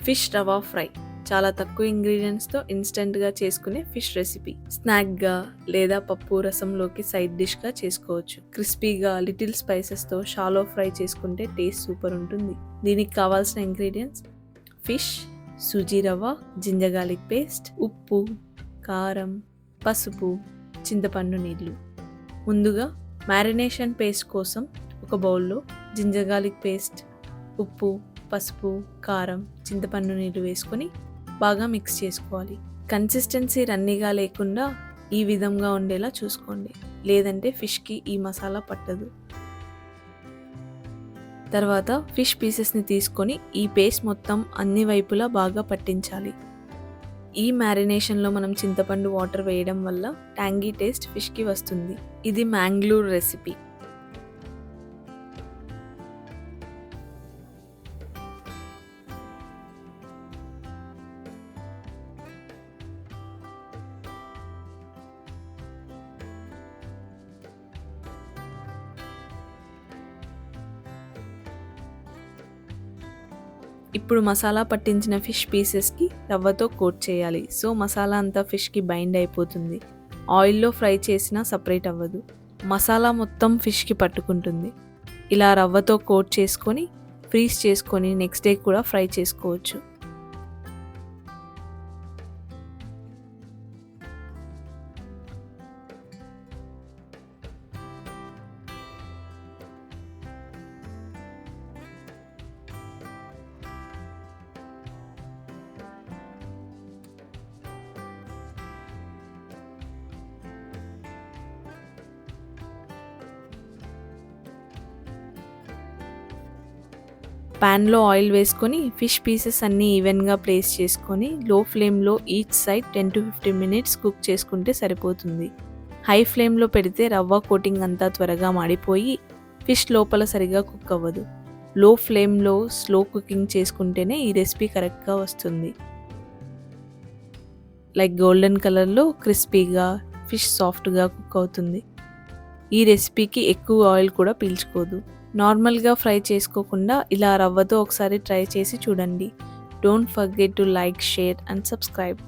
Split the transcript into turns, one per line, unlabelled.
Fish rava fry చాలా తక్కువ ఇంగ్రీడియంట్స్తో ఇన్స్టెంట్గా చేసుకునే ఫిష్ రెసిపీ. స్నాక్గా లేదా పప్పు రసంలోకి సైడ్ డిష్గా చేసుకోవచ్చు. క్రిస్పీగా లిటిల్ స్పైసెస్తో షాలో ఫ్రై చేసుకుంటే టేస్ట్ సూపర్ ఉంటుంది. దీనికి కావాల్సిన ఇంగ్రీడియంట్స్: ఫిష్, సూజీ రవ్వ, జింజర్ గార్లిక్ పేస్ట్, ఉప్పు, కారం, పసుపు, చింతపండు నీళ్ళు. ముందుగా మ్యారినేషన్ పేస్ట్ కోసం ఒక బౌల్లో జింజర్ గార్లిక్ పేస్ట్, ఉప్పు, పసుపు, కారం, చింతపండు నీళ్ళు వేసుకొని బాగా మిక్స్ చేసుకోవాలి. కన్సిస్టెన్సీ రన్నీగా లేకుండా ఈ విధంగా ఉండేలా చూసుకోండి, లేదంటే ఫిష్కి ఈ మసాలా పట్టదు. తర్వాత ఫిష్ పీసెస్ని తీసుకొని ఈ పేస్ట్ మొత్తం అన్ని వైపులా బాగా పట్టించాలి. ఈ మ్యారినేషన్లో మనం చింతపండు వాటర్ వేయడం వల్ల ట్యాంగీ టేస్ట్ ఫిష్కి వస్తుంది. ఇది మ్యాంగ్లూర్ రెసిపీ. ఇప్పుడు మసాలా పట్టించిన ఫిష్ పీసెస్కి రవ్వతో కోట్ చేయాలి. సో మసాలా అంతా ఫిష్కి బైండ్ అయిపోతుంది. ఆయిల్లో ఫ్రై చేసినా సపరేట్ అవ్వదు. మసాలా మొత్తం ఫిష్కి పట్టుకుంటుంది. ఇలా రవ్వతో కోట్ చేసుకొని ఫ్రీజ్ చేసుకొని నెక్స్ట్ డే కూడా ఫ్రై చేసుకోవచ్చు. ప్యాన్లో ఆయిల్ వేసుకొని ఫిష్ పీసెస్ అన్నీ ఈవెన్గా ప్లేస్ చేసుకొని లో ఫ్లేమ్లో each side 10 to 15 minutes cook చేసుకుంటే సరిపోతుంది. హై ఫ్లేమ్లో పెడితే రవ్వ కోటింగ్ అంతా త్వరగా మాడిపోయి ఫిష్ లోపల సరిగా కుక్ అవ్వదు. లో ఫ్లేమ్లో స్లో కుకింగ్ చేసుకుంటేనే ఈ రెసిపీ కరెక్ట్గా వస్తుంది. లైక్ గోల్డెన్ కలర్లో క్రిస్పీగా ఫిష్ సాఫ్ట్గా కుక్ అవుతుంది. ఈ రెసిపీకి ఎక్కువ ఆయిల్ కూడా పీల్చుకోదు. నార్మల్గా ఫ్రై చేసుకోకుండా ఇలా రవ్వతో ఒకసారి ట్రై చేసి చూడండి. Don't forget to like, share and subscribe.